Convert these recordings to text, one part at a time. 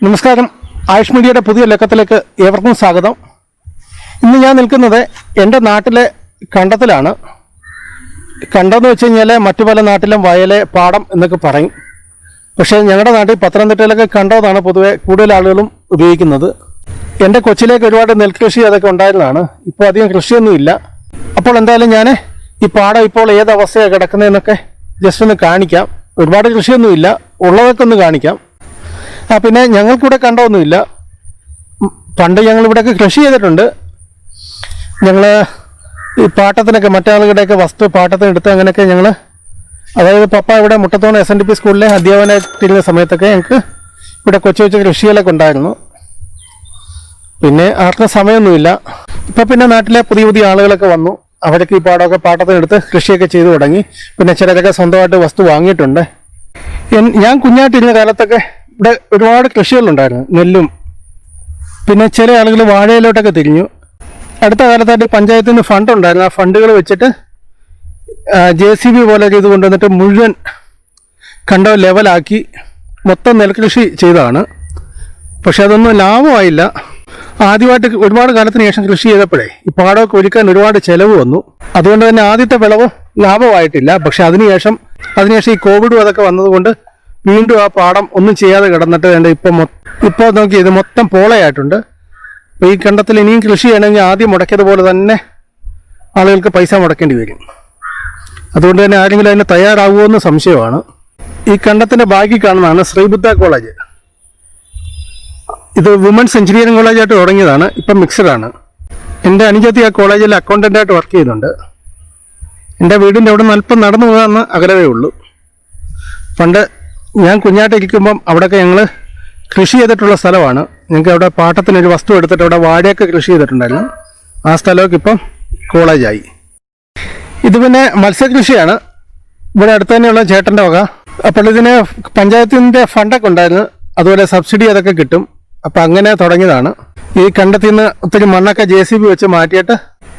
നമസ്കാരം, ആയുഷ് മീഡിയയുടെ പുതിയ ലക്കത്തിലേക്ക് ഏവർക്കും സ്വാഗതം. ഇന്ന് ഞാൻ നിൽക്കുന്നത് എൻ്റെ നാട്ടിലെ കണ്ടത്തിലാണ്. കണ്ടമെന്ന് വെച്ച് കഴിഞ്ഞാൽ മറ്റു പല നാട്ടിലും വയല്, പാടം എന്നൊക്കെ പറയും. പക്ഷേ ഞങ്ങളുടെ നാട്ടിൽ പത്തനംതിട്ടയിലൊക്കെ കണ്ടമെന്നാണ് പൊതുവെ കൂടുതൽ ആളുകളും ഉപയോഗിക്കുന്നത്. എൻ്റെ കൊച്ചിലേക്ക് ഒരുപാട് നെൽകൃഷി അതൊക്കെ ഉണ്ടായിരുന്നതാണ്. ഇപ്പോൾ അധികം കൃഷിയൊന്നുമില്ല. അപ്പോൾ എന്തായാലും ഞാൻ ഈ പാടം ഇപ്പോൾ ഏത് അവസ്ഥയാണ് കിടക്കുന്നതെന്നൊക്കെ ജസ്റ്റ് ഒന്ന് കാണിക്കാം. ഒരുപാട് കൃഷിയൊന്നുമില്ല, ഉള്ളതൊക്കെ ഒന്ന് കാണിക്കാം. പിന്നെ ഞങ്ങൾക്കിവിടെ കണ്ടമൊന്നുമില്ല. പണ്ട് ഞങ്ങളിവിടെയൊക്കെ കൃഷി ചെയ്തിട്ടുണ്ട്. ഞങ്ങൾ ഈ പാട്ടത്തിനൊക്കെ മറ്റാളുകളുടെയൊക്കെ വസ്തു പാട്ടത്തിന് എടുത്ത് അങ്ങനെയൊക്കെ ഞങ്ങൾ, അതായത് പപ്പ ഇവിടെ മുട്ടത്തോൺ SNDP സ്കൂളിലെ അധ്യാപനത്തിരുന്ന സമയത്തൊക്കെ ഞങ്ങൾക്ക് ഇവിടെ കൊച്ചു കൊച്ചു കൃഷികളൊക്കെ ഉണ്ടായിരുന്നു. പിന്നെ ആർക്കും സമയമൊന്നുമില്ല. ഇപ്പം പിന്നെ നാട്ടിലെ പുതിയ പുതിയ ആളുകളൊക്കെ വന്നു. അവരൊക്കെ ഈ പാടമൊക്കെ പാട്ടത്തിനെടുത്ത് കൃഷിയൊക്കെ ചെയ്തു തുടങ്ങി. പിന്നെ ചിലരൊക്കെ സ്വന്തമായിട്ട് വസ്തു വാങ്ങിയിട്ടുണ്ട്. ഞാൻ കുഞ്ഞായിട്ടിരുന്ന കാലത്തൊക്കെ ഇവിടെ ഒരുപാട് കൃഷികളുണ്ടായിരുന്നു, നെല്ലും. പിന്നെ ചില ആളുകൾ വാഴയിലോട്ടൊക്കെ തിരിഞ്ഞു. അടുത്ത കാലത്തായിട്ട് പഞ്ചായത്തിൽ നിന്ന് ഫണ്ട് ഉണ്ടായിരുന്നു. ആ ഫണ്ടുകൾ വെച്ചിട്ട് JCB പോലെ ഇത് കൊണ്ടുവന്നിട്ട് മുഴുവൻ കണ്ടം ലെവലാക്കി മൊത്തം നെൽകൃഷി ചെയ്തതാണ്. പക്ഷെ അതൊന്നും ലാഭമായില്ല. ആദ്യമായിട്ട് ഒരുപാട് കാലത്തിന് ശേഷം കൃഷി ചെയ്തപ്പോഴേ ഈ പാടമൊക്കെ ഒരുക്കാൻ ഒരുപാട് ചിലവ് വന്നു. അതുകൊണ്ട് തന്നെ ആദ്യത്തെ വിളവ് ലാഭമായിട്ടില്ല. പക്ഷെ അതിനുശേഷം ഈ കോവിഡും അതൊക്കെ വന്നതുകൊണ്ട് വീണ്ടും ആ പാടം ഒന്നും ചെയ്യാതെ കിടന്നിട്ട് വേണ്ട ഇപ്പോൾ നോക്കി ഇത് മൊത്തം പോളയായിട്ടുണ്ട്. അപ്പോൾ ഈ കണ്ടത്തിൽ ഇനിയും കൃഷി ചെയ്യണമെങ്കിൽ ആദ്യം മുടക്കിയതുപോലെ തന്നെ ആളുകൾക്ക് പൈസ മുടക്കേണ്ടി വരും. അതുകൊണ്ട് തന്നെ ആരെങ്കിലും അതിന് തയ്യാറാവുമോ എന്ന് സംശയമാണ്. ഈ കണ്ടത്തിൻ്റെ ബാക്കി കാണുന്നതാണ് ശ്രീബുദ്ധ കോളേജ്. ഇത് വുമൻസ് എഞ്ചിനീയറിംഗ് കോളേജായിട്ട് തുടങ്ങിയതാണ്. ഇപ്പം മിക്സഡാണ്. എൻ്റെ അനുജത്തി ആ കോളേജിൽ അക്കൗണ്ടൻ്റായിട്ട് വർക്ക് ചെയ്യുന്നുണ്ട്. എൻ്റെ വീടിൻ്റെ അവിടെ നിന്ന് അല്പം നടന്നു പോകാമെന്ന് അകലവേ ഉള്ളൂ. പണ്ട് ഞാൻ കുഞ്ഞായിട്ടിരിക്കുമ്പം അവിടെയൊക്കെ ഞങ്ങൾ കൃഷി ചെയ്തിട്ടുള്ള സ്ഥലമാണ്. ഞങ്ങൾക്ക് അവിടെ പാട്ടത്തിനൊരു വസ്തു എടുത്തിട്ട് അവിടെ വാഴയൊക്കെ കൃഷി ചെയ്തിട്ടുണ്ടായിരുന്നു. ആ സ്ഥലമൊക്കെ ഇപ്പം കോളേജായി. ഇത് പിന്നെ മത്സ്യകൃഷിയാണ്. ഇവിടെ അടുത്ത് തന്നെയുള്ള ചേട്ടൻ്റെ വക. അപ്പോൾ ഇതിന് പഞ്ചായത്തിൻ്റെ ഫണ്ടൊക്കെ ഉണ്ടായിരുന്നു. അതുപോലെ സബ്സിഡി അതൊക്കെ കിട്ടും. അപ്പം അങ്ങനെ തുടങ്ങിയതാണ്. ഈ കണ്ടത്തിൽ നിന്ന് ഒത്തിരി മണ്ണൊക്കെ JCB വെച്ച് മാറ്റിയിട്ട്,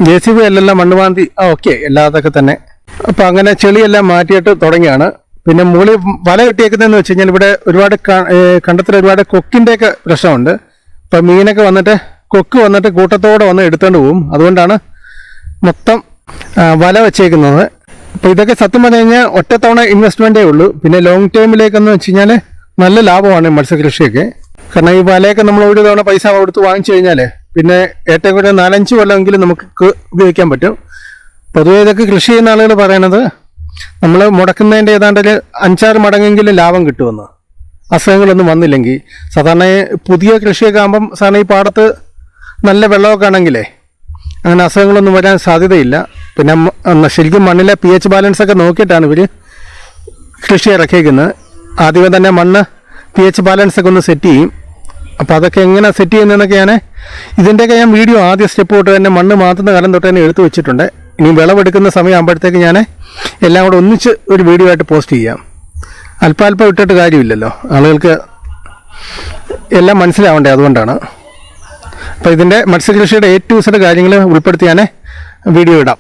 JCB അല്ലെല്ലാം മണ്ണ് മാന്തി ഓക്കെ എല്ലാതൊക്കെ തന്നെ. അപ്പം അങ്ങനെ ചെളിയെല്ലാം മാറ്റിയിട്ട് തുടങ്ങിയാണ്. പിന്നെ മുകളിൽ വല കെട്ടിയേക്കുന്നതെന്ന് വെച്ച് കഴിഞ്ഞാൽ ഇവിടെ ഒരുപാട് കണ്ടത്തിൽ ഒരുപാട് കൊക്കിൻ്റെയൊക്കെ പ്രശ്നമുണ്ട്. ഇപ്പം മീനൊക്കെ വന്നിട്ട് കൊക്ക് വന്നിട്ട് കൂട്ടത്തോടെ വന്ന് എടുത്തുകൊണ്ട് പോകും. അതുകൊണ്ടാണ് മൊത്തം വല വെച്ചേക്കുന്നത്. അപ്പോൾ ഇതൊക്കെ സത്യം പറഞ്ഞു കഴിഞ്ഞാൽ ഒറ്റത്തവണ ഇൻവെസ്റ്റ്മെൻറ്റേ ഉള്ളൂ. പിന്നെ ലോങ് ടൈമിലേക്കെന്ന് വെച്ച് കഴിഞ്ഞാൽ നല്ല ലാഭമാണ് മത്സ്യകൃഷിയൊക്കെ. കാരണം ഈ വലയൊക്കെ നമ്മൾ ഒരു തവണ പൈസ കൊടുത്ത് വാങ്ങിച്ചു കഴിഞ്ഞാൽ പിന്നെ ഏറ്റവും കൂടുതൽ 4-5 കൊല്ലമെങ്കിലും നമുക്ക് ഉപയോഗിക്കാൻ പറ്റും. പൊതുവേ ഇതൊക്കെ കൃഷി ചെയ്യുന്ന ആളുകൾ പറയണത് നമ്മൾ മുടക്കുന്നതിൻ്റെ ഏതാണ്ട് 5-6 മടങ്ങെങ്കിലും ലാഭം കിട്ടുമെന്ന്, അസുഖങ്ങളൊന്നും വന്നില്ലെങ്കിൽ. സാധാരണ പുതിയ കൃഷിയൊക്കെ ആകുമ്പം സാധാരണ ഈ പാടത്ത് നല്ല വെള്ളമൊക്കെ ആണെങ്കിലേ അങ്ങനെ അസുഖങ്ങളൊന്നും വരാൻ സാധ്യതയില്ല. പിന്നെ ശരിക്കും മണ്ണിലെ pH ബാലൻസൊക്കെ നോക്കിയിട്ടാണ് ഇവർ കൃഷി ഇറക്കിയിരിക്കുന്നത്. ആദ്യമേ തന്നെ മണ്ണ് pH ബാലൻസൊക്കെ ഒന്ന് സെറ്റ് ചെയ്യും. അപ്പോൾ അതൊക്കെ എങ്ങനെ സെറ്റ് ചെയ്യുന്നതെന്നൊക്കെ ഇതിൻ്റെയൊക്കെ ഞാൻ വീഡിയോ ആദ്യ സ്റ്റെപ്പ് തൊട്ട് തന്നെ മണ്ണ് മാറ്റുന്ന കാലം തൊട്ട് തന്നെ എടുത്തു വെച്ചിട്ടുണ്ട്. ഇനി വിളവെടുക്കുന്ന സമയമാകുമ്പോഴത്തേക്ക് ഞാൻ എല്ലാം കൂടെ ഒന്നിച്ച് ഒരു വീഡിയോ ആയിട്ട് പോസ്റ്റ് ചെയ്യാം. അല്പം ഇട്ടിട്ട് കാര്യമില്ലല്ലോ, ആളുകൾക്ക് എല്ലാം മനസ്സിലാവണ്ടേ, അതുകൊണ്ടാണ്. അപ്പോൾ ഇതിൻ്റെ മത്സ്യകൃഷിയുടെ A to Z കാര്യങ്ങൾ ഉൾപ്പെടുത്തി ഞാൻ വീഡിയോ ഇടാം.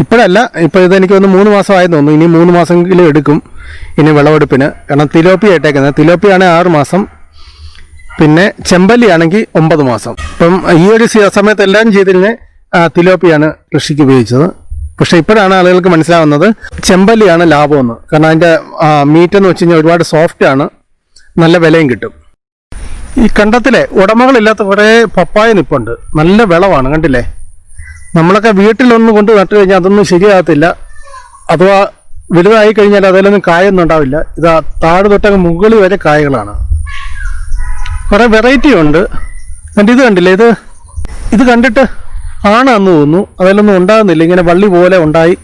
ഇപ്പോഴല്ല, ഇപ്പോൾ ഇതെനിക്ക് 3 മാസം ആയെന്ന് തോന്നുന്നു. ഇനി 3 മാസമെങ്കിലും എടുക്കും ഇനി വിളവെടുപ്പിന്. കാരണം തിലോപ്പിയ ഇട്ടേക്കുന്നത്, തിലോപ്പിയാണ് 6 മാസം, പിന്നെ ചെമ്പല്ലി ആണെങ്കിൽ 9 മാസം. ഇപ്പം ഈ ഒരു സമയത്ത് എല്ലാവരും ചെയ്തിരുന്നത് തിലോപ്പിയാണ് കൃഷിക്ക് ഉപയോഗിച്ചത്. പക്ഷെ ഇപ്പോഴാണ് ആളുകൾക്ക് മനസ്സിലാവുന്നത് ചെമ്പല്ലിയാണ് ലാഭമെന്ന്. കാരണം അതിൻ്റെ മീറ്റ് എന്ന് വെച്ച് കഴിഞ്ഞാൽ ഒരുപാട് സോഫ്റ്റാണ്, നല്ല വിലയും കിട്ടും. ഈ കണ്ടത്തിലെ ഉടമകളില്ലാത്ത കുറേ പപ്പായ നിപ്പുണ്ട്. നല്ല വിളവാണ്, കണ്ടില്ലേ. നമ്മളൊക്കെ വീട്ടിലൊന്നും കൊണ്ട് നട്ടു കഴിഞ്ഞാൽ അതൊന്നും ശരിയാകത്തില്ല. അഥവാ വലുതായി കഴിഞ്ഞാൽ അതിലൊന്നും കായൊന്നും ഉണ്ടാവില്ല. ഇത് താഴെ തൊട്ടങ്ങ് മുകളിൽ വരെ കായകളാണ്. കുറേ വെറൈറ്റി ഉണ്ട്. എന്നിട്ട് ഇത് കണ്ടില്ലേ, ഇത് കണ്ടിട്ട് ആണെന്ന് തോന്നുന്നു. അതിലൊന്നും ഉണ്ടാകുന്നില്ല, ഇങ്ങനെ വള്ളി പോലെ ഉണ്ടായി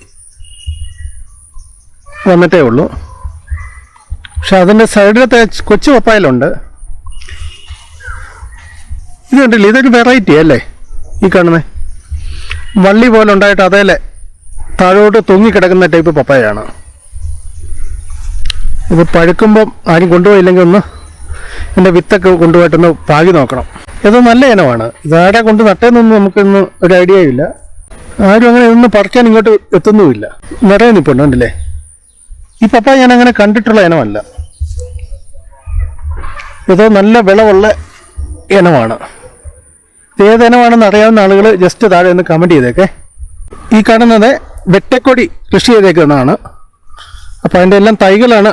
വന്നിട്ടേ ഉള്ളൂ. പക്ഷെ അതിൻ്റെ സൈഡിലത്തെ കൊച്ചു പപ്പായലുണ്ട്. ഇത് കണ്ടില്ലേ, ഇതൊരു വെറൈറ്റി അല്ലേ ഈ കാണുന്നത്. വള്ളി പോലെ ഉണ്ടായിട്ട് അതേലെ താഴോട്ട് തൂങ്ങിക്കിടക്കുന്ന ടൈപ്പ് പപ്പായാണ്. ഇത് പഴുക്കുമ്പം ആരും കൊണ്ടുപോയില്ലെങ്കിൽ ഒന്ന് എൻ്റെ വിത്തൊക്കെ കൊണ്ടുപോയിട്ടൊന്ന് പാകി നോക്കണം. ഇത് നല്ല ഇനമാണ്. ഇതാരെ കൊണ്ട് നട്ടേന്നൊന്നും നമുക്കൊന്നും ഒരു ഐഡിയ ഇല്ല. ആരും അങ്ങനെ ഇതൊന്നും പറിക്കാൻ ഇങ്ങോട്ട് എത്തുന്നുമില്ല. നിറയെ നിൽപ്പുണ്ട്, കണ്ടില്ലേ. ഈ പപ്പായ ഞാൻ അങ്ങനെ കണ്ടിട്ടുള്ള ഇനമല്ല. ഇതോ നല്ല വിളവുള്ള ഇനമാണ്. ഏതിനമാണെന്ന് അറിയാവുന്ന ആളുകൾ ജസ്റ്റ് താഴെ ഒന്ന് കമൻറ്റ് ചെയ്തേക്കെ. ഈ കാണുന്നത് വെട്ടക്കൊടി കൃഷി ചെയ്തേക്കുന്നതാണ്. അപ്പോൾ അതിൻ്റെ എല്ലാം തൈകളാണ്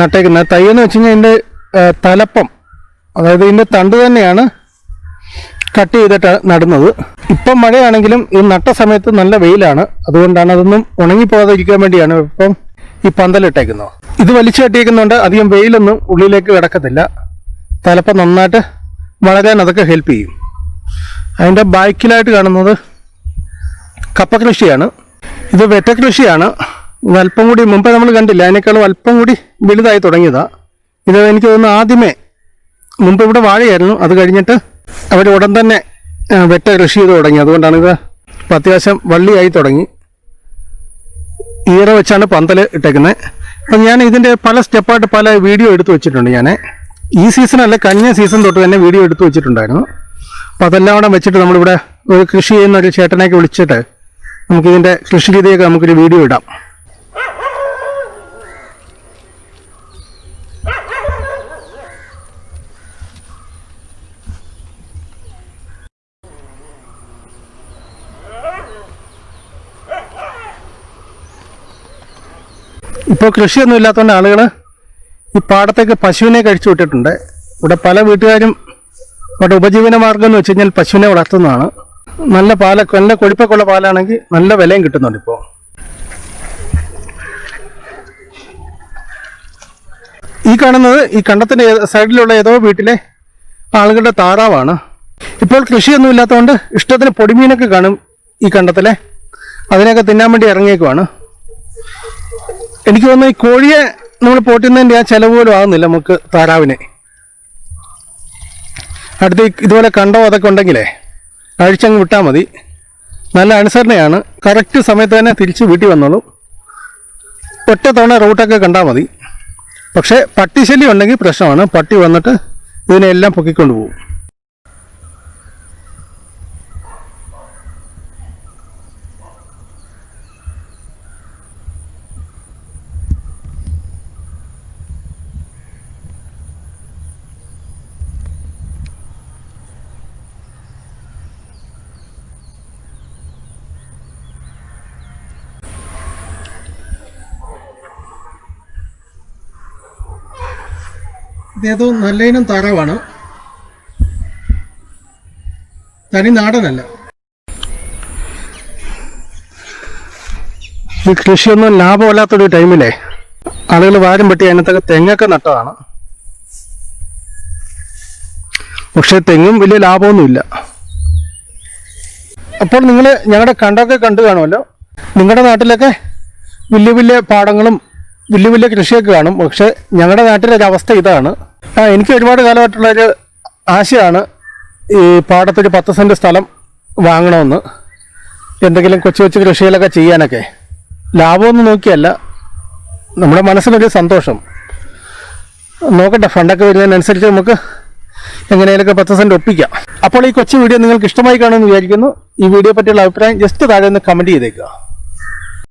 നട്ടേക്കുന്നത്. തൈ എന്ന് വെച്ച് കഴിഞ്ഞാൽ ഇതിൻ്റെ തലപ്പം, അതായത് ഇതിൻ്റെ തണ്ട് തന്നെയാണ് കട്ട് ചെയ്തിട്ട് നടുന്നത്. ഇപ്പം മഴയാണെങ്കിലും ഈ നട്ട സമയത്ത് നല്ല വെയിലാണ്. അതുകൊണ്ടാണ് അതൊന്നും ഉണങ്ങിപ്പോകാതിരിക്കാൻ വേണ്ടിയാണ് ഇപ്പം ഈ പന്തലിട്ടേക്കുന്നത്. ഇത് വലിച്ചു കെട്ടിയേക്കുന്നുണ്ട്. അധികം വെയിലൊന്നും ഉള്ളിലേക്ക് കിടക്കത്തില്ല. തലപ്പം നന്നായിട്ട് വളരാൻ അതൊക്കെ ഹെൽപ്പ് ചെയ്യും. അതിൻ്റെ ബാക്കിലായിട്ട് കാണുന്നത് കപ്പ കൃഷിയാണ്. ഇത് വെറ്റ കൃഷിയാണ്. ഇത് അല്പം കൂടി മുമ്പ് നമ്മൾ കണ്ടില്ല, അതിനേക്കാളും അല്പം കൂടി വലുതായി തുടങ്ങിയതാണ്. ഇത് എനിക്ക് തോന്നുന്നു ആദ്യമേ മുമ്പ് ഇവിടെ വാഴയായിരുന്നു, അത് കഴിഞ്ഞിട്ട് അവർ ഉടൻ തന്നെ വെറ്റ കൃഷി ചെയ്ത് തുടങ്ങി. അതുകൊണ്ടാണ് ഇത് അത്യാവശ്യം വള്ളിയായി തുടങ്ങി. ഈറ വെച്ചാണ് പന്തൽ ഇട്ടേക്കുന്നത്. അപ്പം ഞാൻ ഇതിൻ്റെ പല സ്റ്റെപ്പായിട്ട് പല വീഡിയോ എടുത്തു വെച്ചിട്ടുണ്ട്. ഞാൻ ഈ സീസണല്ല, കഴിഞ്ഞ സീസൺ തൊട്ട് തന്നെ വീഡിയോ എടുത്തു വെച്ചിട്ടുണ്ടായിരുന്നു. അപ്പോൾ അതെല്ലാം കൂടെ വെച്ചിട്ട് നമ്മളിവിടെ ഒരു കൃഷി ചെയ്യുന്ന ഒരു ചേട്ടനെയൊക്കെ വിളിച്ചിട്ട് നമുക്കിതിൻ്റെ കൃഷി രീതിയൊക്കെ നമുക്കൊരു വീഡിയോ ഇടാം. ഇപ്പോൾ കൃഷിയൊന്നും ഇല്ലാത്തതുകൊണ്ട് ആളുകൾ ഈ പാടത്തേക്ക് പശുവിനെ കഴിച്ചു വിട്ടിട്ടുണ്ട്. ഇവിടെ പല വീട്ടുകാരും അവരുടെ ഉപജീവന മാർഗം എന്ന് വെച്ച് കഴിഞ്ഞാൽ പശുവിനെ വളർത്തുന്നതാണ്. നല്ല നല്ല കൊഴുപ്പൊക്കെയുള്ള പാലാണെങ്കിൽ നല്ല വിലയും കിട്ടുന്നുണ്ട്. ഇപ്പോൾ ഈ കാണുന്നത് ഈ കണ്ടത്തിൻ്റെ സൈഡിലുള്ള ഏതോ വീട്ടിലെ ആളുകളുടെ താറാവാണ്. ഇപ്പോൾ കൃഷിയൊന്നും ഇല്ലാത്തതുകൊണ്ട് ഇഷ്ടത്തിന് പൊടിമീനൊക്കെ കാണും ഈ കണ്ടത്തിലെ. അതിനൊക്കെ തിന്നാൻ വേണ്ടി ഇറങ്ങിയേക്കുവാണ്. എനിക്ക് തോന്നുന്നു ഈ കോഴിയെ നമ്മൾ പോറ്റുന്നതിൻ്റെ ആ ചിലവ് പോലും ആകുന്നില്ല നമുക്ക് താറാവിനെ. അടുത്ത് ഇതുപോലെ കണ്ടോ അതൊക്കെ ഉണ്ടെങ്കിലേ അഴിച്ചങ്ങ് വിട്ടാൽ മതി. നല്ല അനുസരണയാണ്. കറക്റ്റ് സമയത്ത് തന്നെ തിരിച്ച് വീട്ടിൽ വന്നോളും. ഒറ്റ തവണ റൂട്ടൊക്കെ കണ്ടാൽ മതി. പക്ഷേ പട്ടിശല്യം ഉണ്ടെങ്കിൽ പ്രശ്നമാണ്. പട്ടി വന്നിട്ട് ഇതിനെല്ലാം പൊക്കിക്കൊണ്ട് പോകും. ഇതേതോ നല്ല ഇനം താറാവാണ്, തനി നാടനല്ല. ഈ കൃഷിയൊന്നും ലാഭമല്ലാത്തൊരു ടൈമിലേ ആളുകൾ വാരം വെട്ടി അതിനകത്തൊക്കെ തെങ്ങൊക്കെ നട്ടതാണ്. പക്ഷെ തെങ്ങും വലിയ ലാഭമൊന്നുമില്ല. അപ്പോൾ നിങ്ങൾ ഞങ്ങളുടെ കണ്ടൊക്കെ കണ്ടു കാണുമല്ലോ. നിങ്ങളുടെ നാട്ടിലൊക്കെ വലിയ വലിയ പാടങ്ങളും വലിയ വലിയ കൃഷിയൊക്കെ കാണും. പക്ഷെ ഞങ്ങളുടെ നാട്ടിലൊരവസ്ഥ ഇതാണ്. എനിക്ക് ഒരുപാട് കാലമായിട്ടുള്ളൊരു ആശയമാണ് ഈ പാടത്തൊരു 10 സെൻറ്റ് സ്ഥലം വാങ്ങണമെന്ന്, എന്തെങ്കിലും കൊച്ചു കൊച്ചു കൃഷികളൊക്കെ ചെയ്യാനൊക്കെ. ലാഭമൊന്നും നോക്കിയല്ല, നമ്മുടെ മനസ്സിലൊരു സന്തോഷം. നോക്കട്ടെ, ഫണ്ടൊക്കെ വരുന്നതിനനുസരിച്ച് നമുക്ക് എങ്ങനെയൊക്കെ 10 സെൻറ്റ് ഒപ്പിക്കാം. അപ്പോൾ ഈ കൊച്ചു വീഡിയോ നിങ്ങൾക്ക് ഇഷ്ടമായി കാണുമെന്ന് വിചാരിക്കുന്നു. ഈ വീഡിയോ പറ്റിയുള്ള അഭിപ്രായം ജസ്റ്റ് താഴെ ഒന്ന് കമൻറ്റ് ചെയ്തേക്കുക.